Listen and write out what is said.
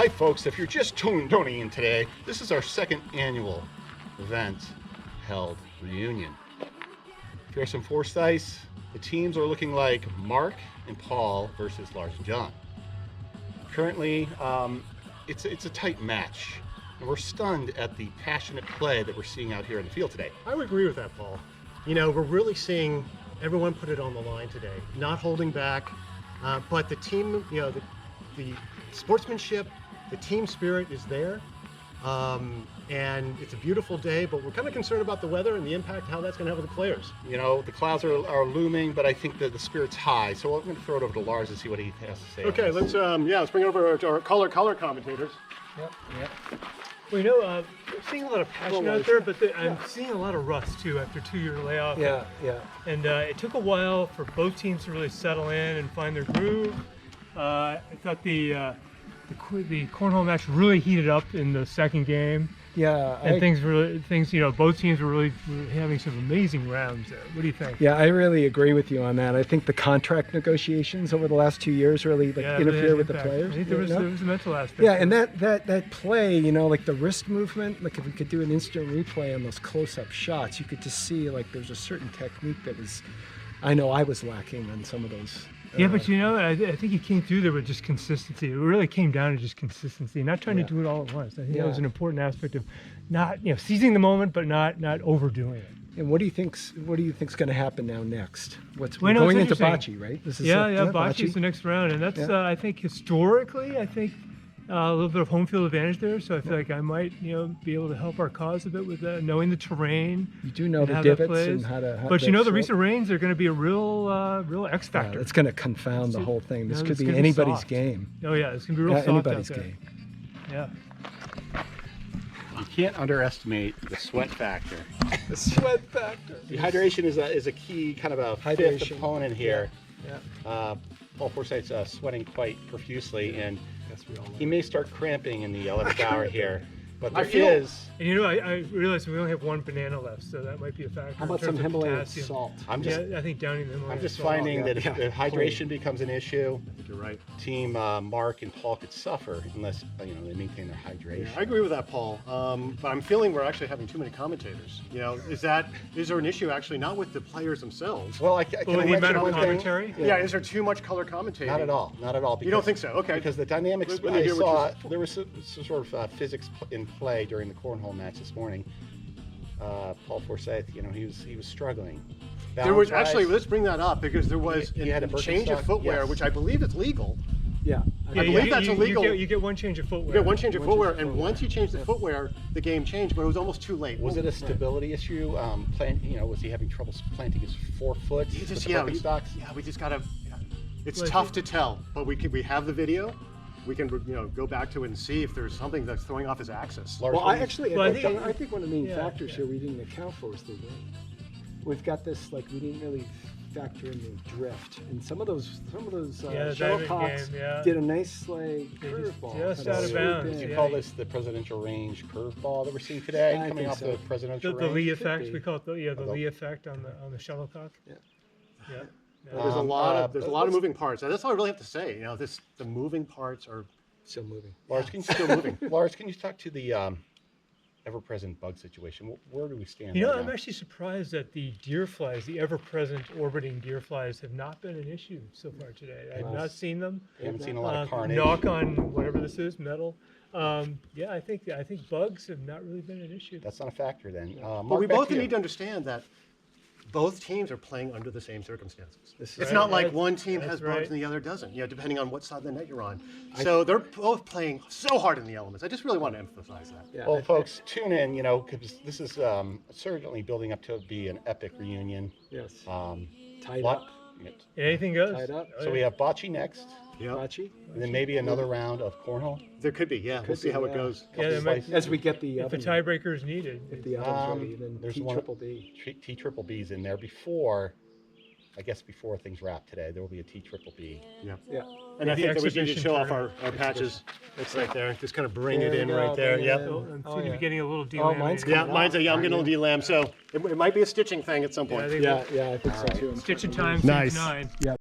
Hi folks, if you're just tuning in today, this is our second annual event held reunion. Fearsome Foursome, the teams are looking like Mark and Paul versus Lars and John. Currently, it's a tight match, and we're stunned at the passionate play that we're seeing out here in the field today. I would agree with that, Paul. You know, we're really seeing everyone put it on the line today, not holding back, but the team, you know, the sportsmanship, the team spirit is there, and it's a beautiful day, but we're kind of concerned about the weather and the impact, how that's going to have on the players. You know, the clouds are looming, but I think that the spirit's high, so I'm going to throw it over to Lars and see what he has to say. Okay, let's bring it over to our color commentators. Yep. Well, you know, I'm seeing a lot of passion out there, but I'm seeing a lot of rust too after a 2-year layoff. Yeah. And it took a while for both teams to really settle in and find their groove. I thought the cornhole match really heated up in the second game. Yeah. And things, you know, both teams were really having some amazing rounds there. What do you think? Yeah, I really agree with you on that. I think the contract negotiations over the last 2 years really interfere with the players. I think there was a mental aspect. Yeah, and that play, you know, like the wrist movement, like if we could do an instant replay on those close-up shots, you could just see like there's a certain technique that I know I was lacking on some of those. Yeah, but you know, I think he came through there with just consistency. It really came down to just consistency, not trying to do it all at once. I think that was an important aspect of not, you know, seizing the moment, but not overdoing it. And what do you think's going to happen now next? We're Well, going into bocce, right? This is bocce is the next round, and that's I think historically, a little bit of home field advantage there. So I feel like I might, you know, be able to help our cause a bit with knowing the terrain. You do know the divots and how to. But you know, the recent rains are going to be a real X factor. It's going to confound the whole thing. This could be anybody's game. Oh yeah, it's going to be real soft anybody's out there. game. Yeah. You can't underestimate the sweat factor. The sweat factor. Dehydration is a key kind of a fifth opponent here. Yeah. Paul Forsythe's sweating quite profusely, and We all know. he may start cramping in the 11th hour here. But I there feel- is. And you know, I realize we only have one banana left, so that might be a factor. How about in some terms of Himalayan potassium. salt? I'm just I think downing the Himalayan I'm just salt. finding that if Yeah. hydration becomes an issue, I think you're right. Team Mark and Paul could suffer unless they maintain their hydration. I agree with that, Paul. But I'm feeling we're actually having too many commentators. You know, is there an issue actually not with the players themselves? Well, I can Well, the amount mention of one thing. commentary. Yeah, is there too much color commentating? Not at all. Not at all. You don't think so? Okay. Because the dynamics Let me I hear what saw, there was some sort of physics in play during the cornhole match this morning. Paul Forsythe, you know, he was struggling. There was Balance-wise, actually, let's bring that up because there was He had a a change of Birkenstock, footwear, yes. which I believe is legal. Yeah. I believe that's illegal. You get one change of footwear. You get one change of footwear, and once you change the footwear, the game changed, but it was almost too late. Was it a stability issue? Was he having trouble planting his forefoot You with just, the yeah, Birkenstocks? we just gotta. It's Well, tough to tell, but we have the video. We can go back to it and see if there's something that's throwing off his axis. Lars, Well, what I do you- think one of the main Yeah, factors here we didn't account for is the wind. We've got this we didn't really factor in the drift, and some of those the shuttlecocks game, yeah. did a nice They curveball. just kinda out of swoop bounds, in. You yeah. call this the presidential range curveball that we're seeing today, I coming think off so. the presidential The range? Lee Could effect, be. we call it the Lee effect on the shuttlecock. Yeah. Yeah. There's a lot of let's- moving parts. And that's all I really have to say. You know, the moving parts are Still moving. Lars, can you still moving. Lars, can you talk to the ever-present bug situation? Where do we stand? You know, right I'm now? actually surprised that the deer flies, the ever-present orbiting deer flies, have not been an issue so far today. I've not seen them. We haven't seen a lot of carnage. Knock on whatever this is, metal. I think bugs have not really been an issue. That's not a factor then. But Mark, we back both to you. need to understand that both teams are playing under the same circumstances. This It's is- not like That's- one team that's has bugs right. and the other doesn't, depending on what side of the net you're on. So they're both playing so hard in the elements. I just really want to emphasize that. Yeah, Well, folks, tune in, because this is certainly building up to be an epic reunion. yes. Tied up. Anything goes. Tied up. Oh, So we yeah. have bocce next, Yeah, Bocce? and then maybe another round of cornhole. there could be. Yeah, we'll see how it yeah. goes. Yeah, there might, As we get the if the oven, tiebreaker is needed. get the ovens ready, then there's T one- triple D. T triple B's in there before things wrap today. There will be a T triple B. Yeah. Yeah. And I The think that we need to exhibition show off tournament. our patches. It's right there. Just kind of bring There it we in go, right there. bring it Yep. in. So I'm Oh, seem to yeah. be getting a little Oh, delaminated. mine's Yeah, coming mine's off. I'm getting a little D-lamb, so it might be a stitching thing at some Yeah, I point. think Yeah, I think so too. stitching time Nice. saves 9. Yeah.